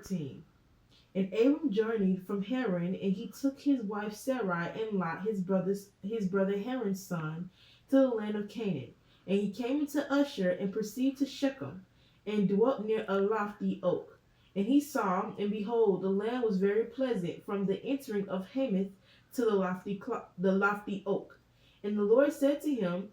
13. And Abram journeyed from Haran, and he took his wife Sarai and Lot, his brother Haran's son, to the land of Canaan. And he came into Usher and proceeded to Shechem, and dwelt near a lofty oak. And he saw, and behold, the land was very pleasant from the entering of Hamath to the lofty oak. And the Lord said to him,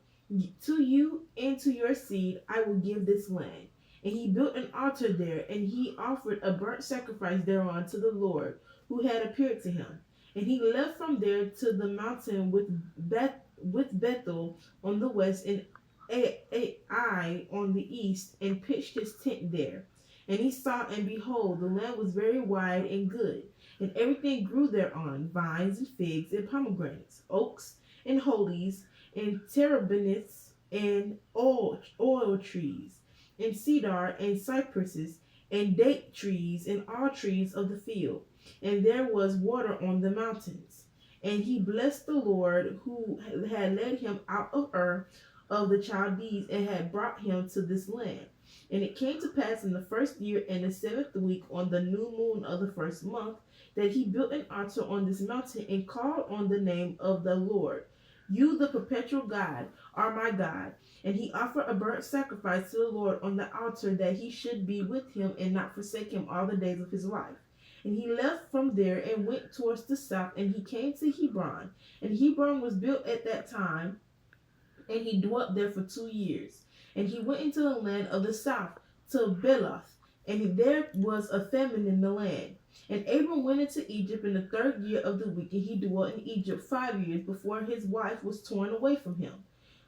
to you and to your seed I will give this land. And he built an altar there, and he offered a burnt sacrifice thereon to the Lord, who had appeared to him. And he left from there to the mountain with Bethel on the west, and Ai on the east, and pitched his tent there. And he saw, and behold, the land was very wide and good, and everything grew thereon, vines and figs and pomegranates, oaks and hollies, and terebinths and oil trees, and cedar and cypresses, and date trees, and all trees of the field. And there was water on the mountains. And he blessed the Lord, who had led him out of Ur of the Chaldees, and had brought him to this land. And it came to pass in the first year, and the 7th week, on the new moon of the first month, that he built an altar on this mountain, and called on the name of the Lord. You, the perpetual God, are my God. And he offered a burnt sacrifice to the Lord on the altar, that he should be with him and not forsake him all the days of his life. And he left from there and went towards the south, and he came to Hebron. And Hebron was built at that time, and he dwelt there for 2 years. And he went into the land of the south, to Beloth, and there was a famine in the land. And Abram went into Egypt in the 3rd year of the week, and he dwelt in Egypt 5 years before his wife was torn away from him.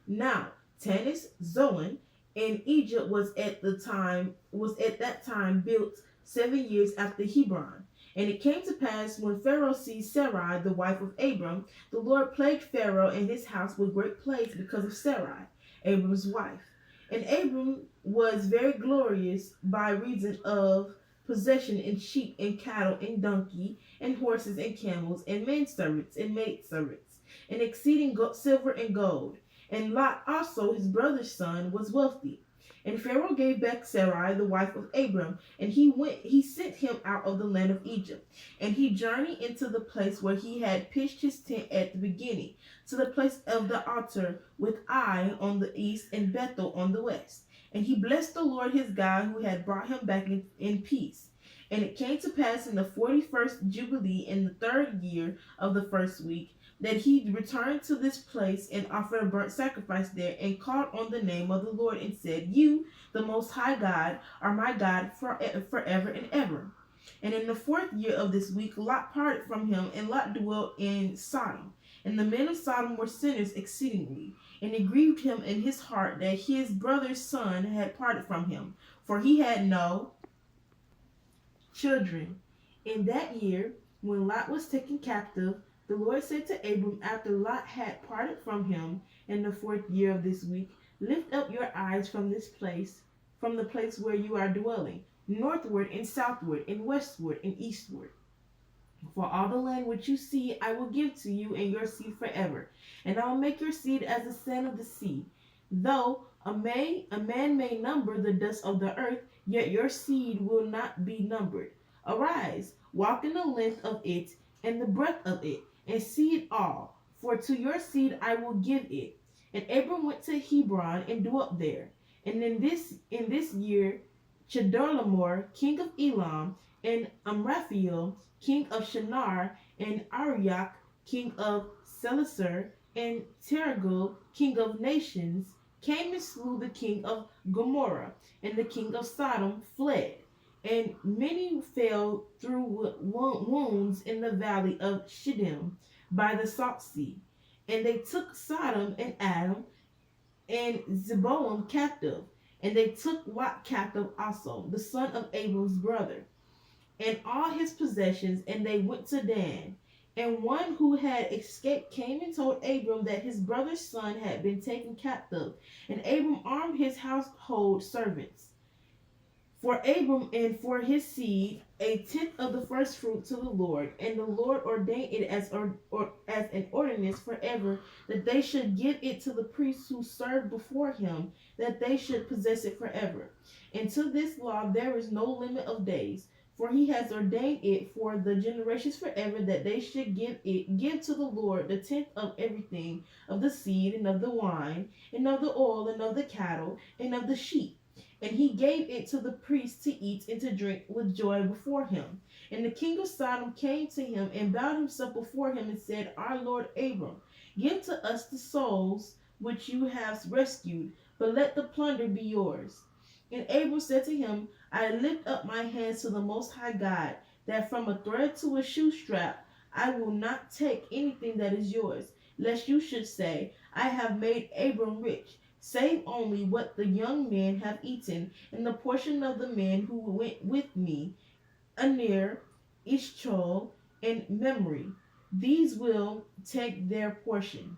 Now Tanis Zoan in Egypt was at that time built 7 years after Hebron. And it came to pass, when Pharaoh sees Sarai, the wife of Abram, the Lord plagued Pharaoh and his house with great plagues because of Sarai, Abram's wife. And Abram was very glorious by reason of possession in sheep and cattle and donkey and horses and camels and menservants and maidservants, and exceeding silver and gold. And Lot also, his brother's son, was wealthy. And Pharaoh gave back Sarai, the wife of Abram, and he sent him out of the land of Egypt. And he journeyed into the place where he had pitched his tent at the beginning, to the place of the altar, with Ai on the east and Bethel on the west. And he blessed the Lord his God, who had brought him back in peace. And it came to pass in the 41st Jubilee, in the 3rd year of the 1st week, that he returned to this place and offered a burnt sacrifice there, and called on the name of the Lord, and said, You, the Most High God, are my God forever and ever. And in the 4th year of this week, Lot parted from him, and Lot dwelt in Sodom. And the men of Sodom were sinners exceedingly. And it grieved him in his heart that his brother's son had parted from him, for he had no children. In that year, when Lot was taken captive, the Lord said to Abram, after Lot had parted from him in the 4th year of this week, Lift up your eyes from this place, from the place where you are dwelling, northward and southward and westward and eastward. For all the land which you see I will give to you and your seed forever, and I will make your seed as the sand of the sea. Though a man may number the dust of the earth, yet your seed will not be numbered. Arise, walk in the length of it and the breadth of it, and see it all, for to your seed I will give it. And Abram went to Hebron and dwelt there. And in this year Chedorlaomer, king of Elam, and Amraphel, king of Shinar, and Arioch, king of Selasar, and Tergil, king of nations, came and slew the king of Gomorrah, and the king of Sodom fled. And many fell through wounds in the valley of Shittim by the Salt Sea. And they took Sodom and Adam and Zeboim captive. And they took Lot captive also, the son of Abram's brother, and all his possessions, and they went to Dan. And one who had escaped came and told Abram that his brother's son had been taken captive. And Abram armed his household servants for Abram and for his seed 1/10 of the first fruit to the Lord. And the Lord ordained it as an ordinance forever, that they should give it to the priests who served before him, that they should possess it forever. And to this law there is no limit of days, For he has ordained it for the generations forever, that they should give to the Lord the tenth of everything, of the seed, and of the wine, and of the oil, and of the cattle, and of the sheep. And he gave it to the priests to eat and to drink with joy before him. And the king of Sodom came to him and bowed himself before him and said, Our Lord Abram, give to us the souls which you have rescued, but let the plunder be yours. And Abram said to him, I lift up my hands to the Most High God, that from a thread to a shoe strap I will not take anything that is yours, lest you should say, I have made Abram rich, save only what the young men have eaten, and the portion of the men who went with me, Aner, Ishchol, and Memory. These will take their portion.